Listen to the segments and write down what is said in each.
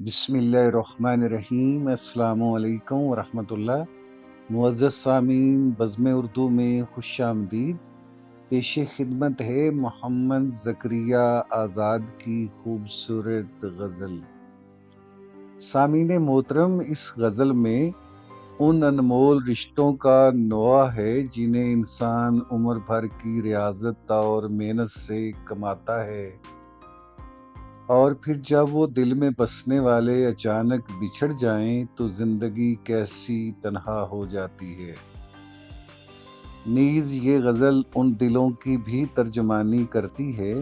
بسم اللہ الرحمن الرحیم۔ السلام علیکم ورحمۃ اللہ۔ معزز سامعین، بزم اردو میں خوش آمدید۔ پیش خدمت ہے محمد زکریا آزاد کی خوبصورت غزل۔ سامعین محترم، اس غزل میں ان انمول رشتوں کا نوحہ ہے جنہیں انسان عمر بھر کی ریاضت اور محنت سے کماتا ہے، اور پھر جب وہ دل میں بسنے والے اچانک بچھڑ جائیں تو زندگی کیسی تنہا ہو جاتی ہے۔ نیز یہ غزل ان دلوں کی بھی ترجمانی کرتی ہے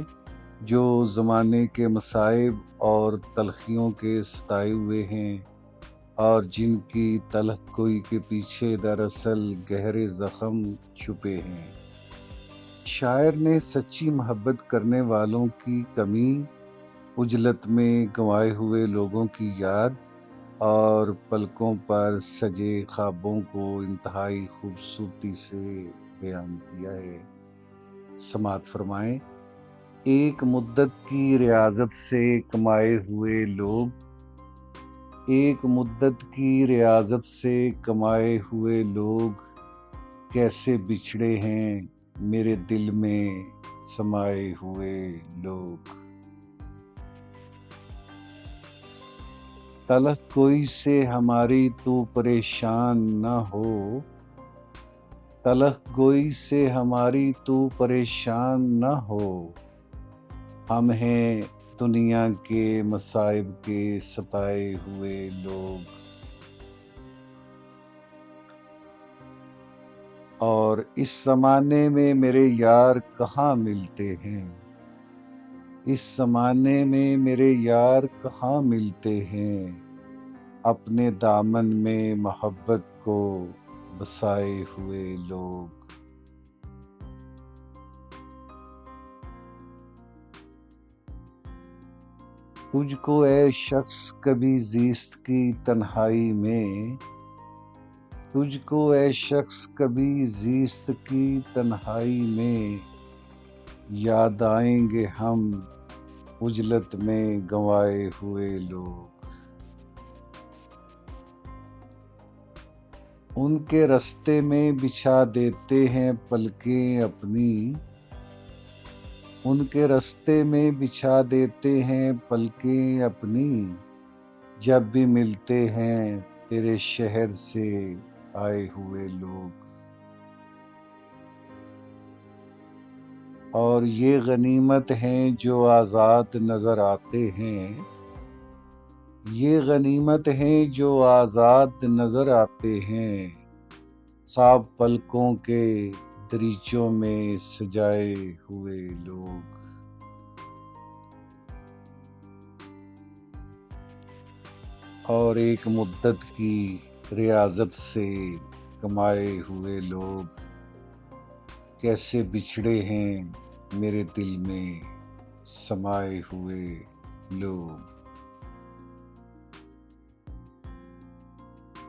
جو زمانے کے مصائب اور تلخیوں کے ستائے ہوئے ہیں، اور جن کی تلخ کوئی کے پیچھے دراصل گہرے زخم چھپے ہیں۔ شاعر نے سچی محبت کرنے والوں کی کمی، عجلت میں گنوائے ہوئے لوگوں کی یاد اور پلکوں پر سجے خوابوں کو انتہائی خوبصورتی سے بیان کیا ہے۔ سماعت فرمائیں۔ ایک مدت کی ریاضت سے کمائے ہوئے لوگ، ایک مدت کی ریاضت سے کمائے ہوئے لوگ، کیسے بچھڑے ہیں میرے دل میں سمائے ہوئے لوگ۔ تلخ کوئی سے ہماری تو پریشان نہ ہو، تلخ گوئی سے ہماری تو پریشان نہ ہو، ہم ہیں دنیا کے مصائب کے ستائے ہوئے لوگ۔ اور اس زمانے میں میرے یار کہاں ملتے ہیں، اس زمانے میں میرے یار کہاں ملتے ہیں، اپنے دامن میں محبت کو بسائے ہوئے لوگ۔ تجھ کو اے شخص کبھی زیست کی تنہائی میں، تجھ کو اے شخص کبھی زیست کی تنہائی میں، یاد آئیں گے ہم عجلت میں گنوائے ہوئے لوگ۔ ان کے رستے میں بچھا دیتے ہیں پلکیں اپنی، ان کے رستے میں بچھا دیتے ہیں پلکیں اپنی، جب بھی ملتے ہیں تیرے شہر سے آئے ہوئے لوگ۔ اور یہ غنیمت ہیں جو آزاد نظر آتے ہیں، یہ غنیمت ہیں جو آزاد نظر آتے ہیں، خواب پلکوں کے دریچوں میں سجائے ہوئے لوگ۔ اور ایک مدت کی ریاضت سے کمائے ہوئے لوگ، کیسے بچھڑے ہیں میرے دل میں سمائے ہوئے لوگ۔